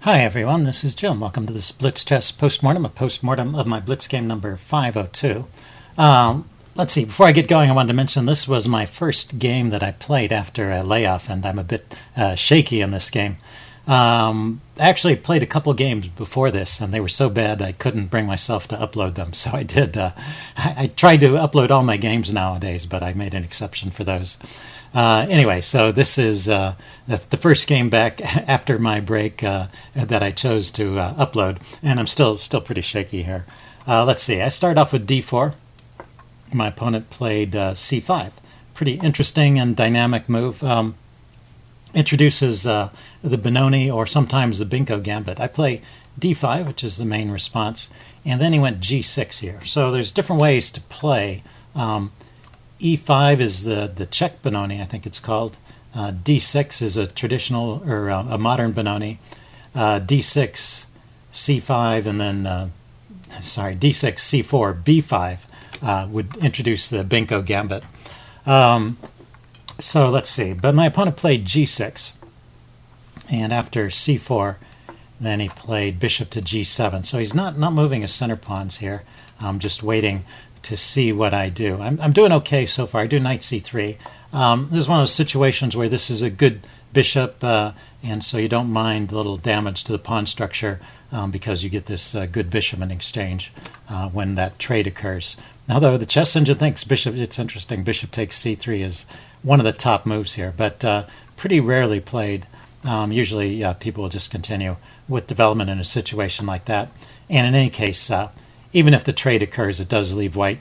Hi everyone, this is Jim. Welcome to this Blitz chess postmortem, a postmortem of my Blitz game number 502. Let's see, before I get going, I wanted to mention this was my first game that I played after a layoff, and I'm a bit shaky in this game. I actually played a couple games before this, and they were so bad I couldn't bring myself to upload them. So I did. I tried to upload all my games nowadays, but I made an exception for those. Anyway, so this is the first game back after my break that I chose to upload, and I'm still pretty shaky here. Let's see. I started off with d4. My opponent played c5. Pretty interesting and dynamic move. Introduces the Benoni or sometimes the Binko gambit. I play d5, which is the main response, and then he went g6 here. So there's different ways to play. E5 is the Czech Benoni, I think it's called. D6 is a traditional or a modern Benoni. D6, C5, and then D6, C4, B5 would introduce the Binko gambit. So let's see. But my opponent played G6, and after C4, then he played bishop to G7. So he's not moving his center pawns here. I'm just waiting to see what I do. I'm doing okay so far. I do knight C3. This is one of those situations where this is a good bishop, and so you don't mind a little damage to the pawn structure because you get this good bishop in exchange when that trade occurs. Although the chess engine thinks bishop, it's interesting, bishop takes C3 is one of the top moves here, but pretty rarely played. Usually people will just continue with development in a situation like that. And in any case, even if the trade occurs, it does leave white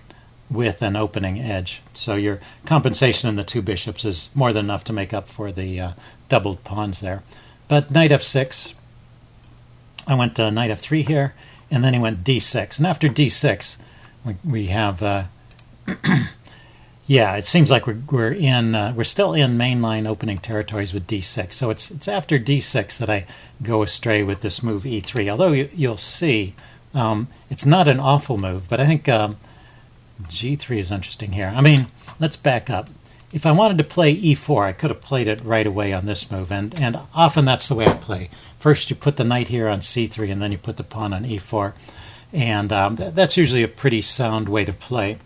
with an opening edge. So your compensation in the two bishops is more than enough to make up for the doubled pawns there. But knight f6, I went to knight f3 here, and then he went d6. And after d6, we have, yeah, it seems like we're still in mainline opening territories with d6. So it's after d6 that I go astray with this move e3. Although you'll see, it's not an awful move, but I think g3 is interesting here. I mean, let's back up. If I wanted to play e4, I could have played it right away on this move, and often that's the way I play. First you put the knight here on c3, and then you put the pawn on e4, and that's usually a pretty sound way to play.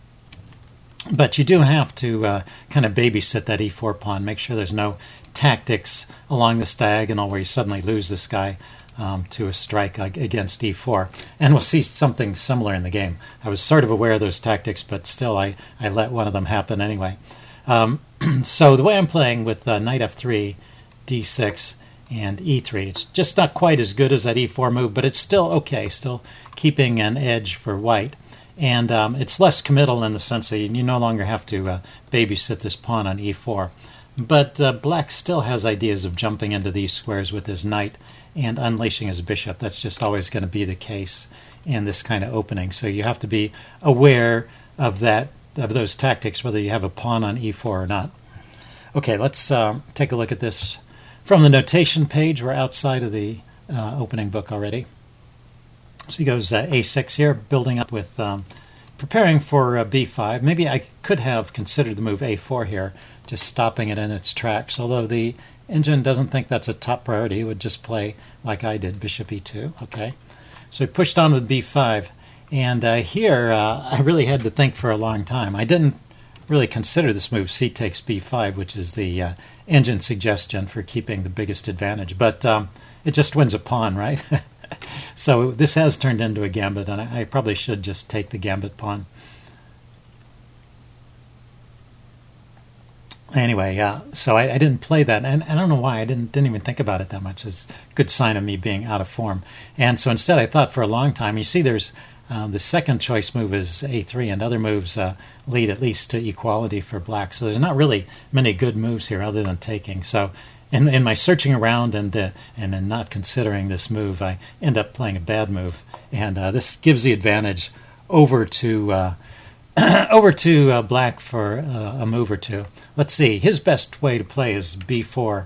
But you do have to kind of babysit that e4 pawn, make sure there's no tactics along this diagonal where you suddenly lose this guy to a strike against e4. And we'll see something similar in the game. I was sort of aware of those tactics, but still I let one of them happen anyway. So the way I'm playing with knight f3, d6, and e3, it's just not quite as good as that e4 move, but it's still okay, still keeping an edge for white. And it's less committal in the sense that you no longer have to babysit this pawn on e4. But black still has ideas of jumping into these squares with his knight and unleashing his bishop. That's just always going to be the case in this kind of opening. So you have to be aware of those tactics, whether you have a pawn on e4 or not. Okay, let's take a look at this from the notation page. We're outside of the opening book already. So he goes a6 here, building up with preparing for b5. Maybe I could have considered the move a4 here, just stopping it in its tracks, although the engine doesn't think that's a top priority. It would just play like I did, bishop e2. Okay, so he pushed on with b5, and here I really had to think for a long time. I didn't really consider this move c takes b5, which is the engine suggestion for keeping the biggest advantage, but it just wins a pawn, right? So this has turned into a gambit, and I probably should just take the gambit pawn. Anyway, so I didn't play that, and I don't know why. I didn't even think about it that much. It's a good sign of me being out of form. And so instead I thought for a long time. You see there's the second choice move is a3, and other moves lead at least to equality for black. So there's not really many good moves here other than taking. So in my searching around and in not considering this move, I end up playing a bad move, and this gives the advantage over to black for a move or two. Let's see. His best way to play is b4,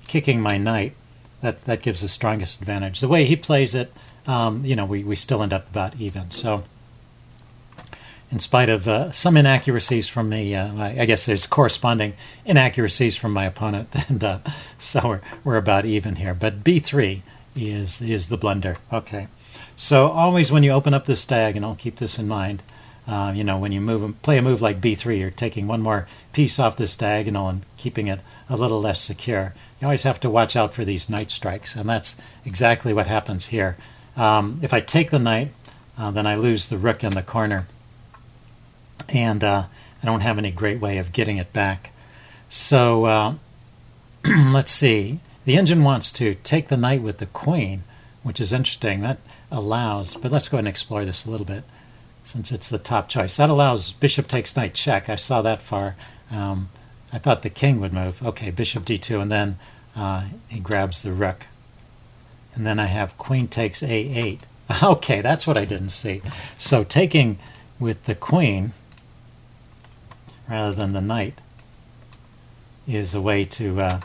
kicking my knight. That gives the strongest advantage. The way he plays it, we still end up about even. So in spite of some inaccuracies from me. I guess there's corresponding inaccuracies from my opponent, and so we're about even here. But b3 is the blunder. Okay, so always when you open up this diagonal, keep this in mind. When you play a move like b3, you're taking one more piece off this diagonal and keeping it a little less secure. You always have to watch out for these knight strikes, and that's exactly what happens here. If I take the knight, then I lose the rook in the corner, and I don't have any great way of getting it back. So let's see. The engine wants to take the knight with the queen, which is interesting. That allows, but let's go ahead and explore this a little bit, since it's the top choice. That allows bishop takes knight check. I saw that far. I thought the king would move. Okay, bishop d2, and then he grabs the rook. And then I have queen takes a8. Okay, that's what I didn't see. So taking with the queen rather than the knight is a way to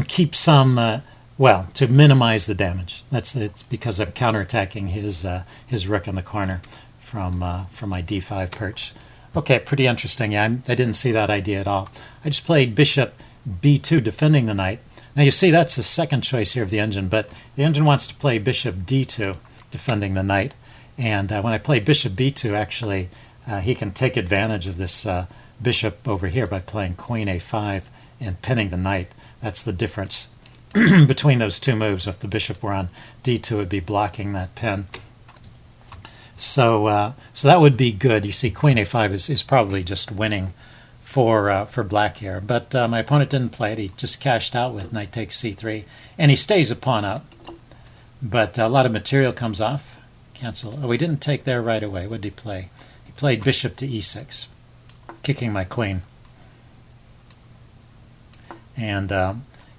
keep some, to minimize the damage. It's because I'm counterattacking his rook in the corner from my d5 perch. Okay, pretty interesting. Yeah, I didn't see that idea at all. I just played bishop b2 defending the knight. Now you see that's the second choice here of the engine, but the engine wants to play bishop d2 defending the knight. And when I play bishop b2, actually, he can take advantage of this bishop over here by playing queen a5 and pinning the knight. That's the difference between those two moves. If the bishop were on d2, it would be blocking that pin. So that would be good. You see, queen a5 is probably just winning for black here. But my opponent didn't play it. He just cashed out with knight takes c3, and he stays a pawn up. But a lot of material comes off. Cancel. Oh, he didn't take there right away. What did he play? He played bishop to e6, kicking my queen. And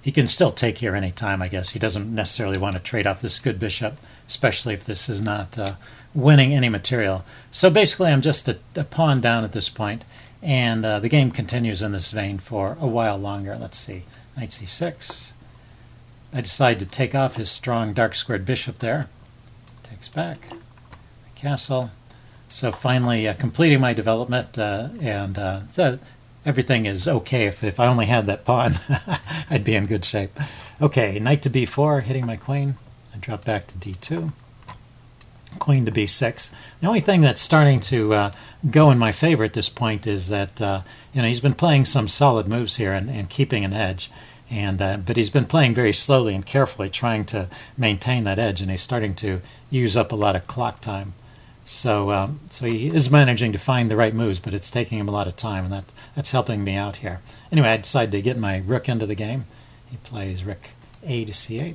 he can still take here any time, I guess. He doesn't necessarily want to trade off this good bishop, especially if this is not winning any material. So basically I'm just a pawn down at this point, and the game continues in this vein for a while longer. Let's see, knight c6. I decide to take off his strong dark squared bishop there. Takes back, castle. So finally completing my development, so everything is okay. If I only had that pawn, I'd be in good shape. Okay, knight to b4, hitting my queen. I drop back to d2. Queen to b6. The only thing that's starting to go in my favor at this point is that he's been playing some solid moves here and keeping an edge, but he's been playing very slowly and carefully, trying to maintain that edge, and he's starting to use up a lot of clock time. So he is managing to find the right moves, but it's taking him a lot of time, and that's helping me out here. Anyway, I decided to get my rook into the game. He plays rook a to c8,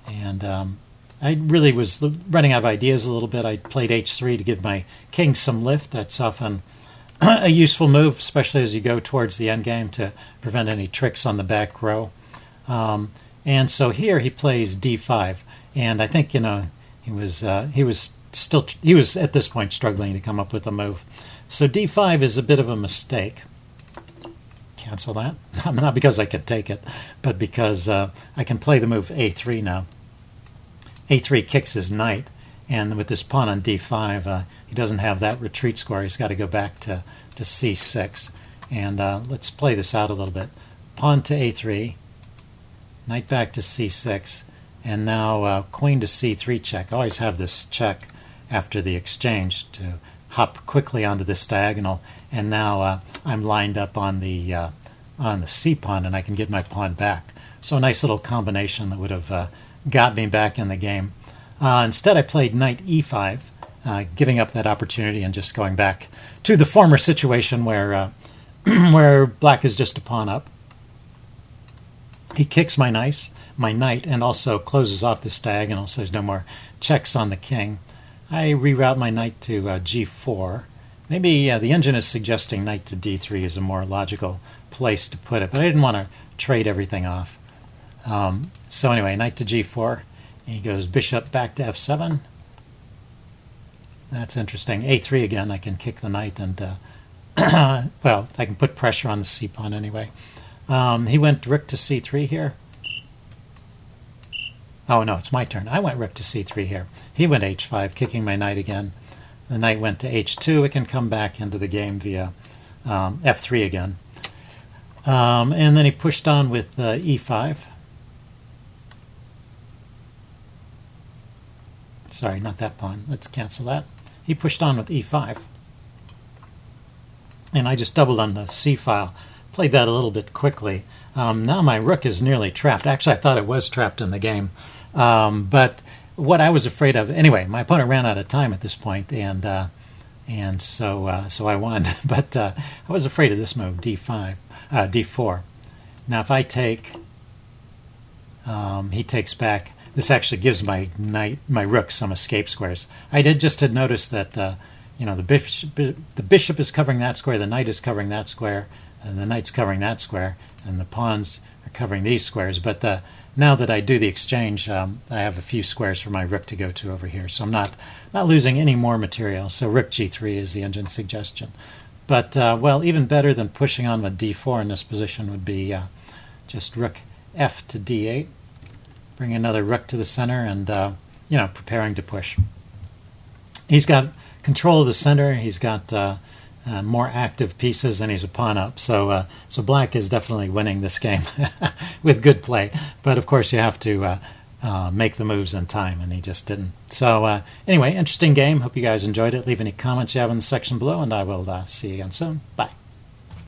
and I really was running out of ideas a little bit. I played h3 to give my king some lift. That's often a useful move, especially as you go towards the endgame, to prevent any tricks on the back row. And so here he plays d5, and I think he was at this point struggling to come up with a move. So d5 is a bit of a mistake. Cancel that. Not because I could take it, but because I can play the move a3 now. a3 kicks his knight, and with this pawn on d5, he doesn't have that retreat square. He's got to go back to c6. And let's play this out a little bit. Pawn to a3, knight back to c6, and now queen to c3 check. I always have this check after the exchange to hop quickly onto this diagonal, and now I'm lined up on the c pawn, and I can get my pawn back. So a nice little combination that would have got me back in the game. Instead, I played knight e5, giving up that opportunity and just going back to the former situation where where black is just a pawn up. He kicks my knight, and also closes off this diagonal, so there's no more checks on the king. I reroute my knight to g4. Maybe the engine is suggesting knight to d3 is a more logical place to put it, but I didn't want to trade everything off. So anyway, knight to g4. He goes bishop back to f7. That's interesting. a3 again. I can kick the knight, and well, I can put pressure on the c pawn anyway. He went rook to c3 here. Oh no, it's my turn. I went rook to c3 here. He went h5, kicking my knight again. The knight went to h2. It can come back into the game via f3 again. And then he pushed on with e5. Sorry, not that pawn. Let's cancel that. He pushed on with e5. And I just doubled on the c file. Played that a little bit quickly. Now my rook is nearly trapped. Actually, I thought it was trapped in the game. But what I was afraid of... Anyway, my opponent ran out of time at this point, and so I won. But I was afraid of this move, d5, d4. Now if I take... he takes back. This actually gives my rook some escape squares. I just had noticed that the bishop is covering that square, the knight is covering that square, and the knight's covering that square, and the pawns are covering these squares. But now that I do the exchange, I have a few squares for my rook to go to over here, so I'm not losing any more material. So rook g3 is the engine suggestion. But well, even better than pushing on with d4 in this position would be just rook f to d8. Bring another rook to the center and, preparing to push. He's got control of the center. He's got more active pieces, and he's a pawn up. So black is definitely winning this game with good play. But, of course, you have to make the moves in time, and he just didn't. So, anyway, interesting game. Hope you guys enjoyed it. Leave any comments you have in the section below, and I will see you again soon. Bye.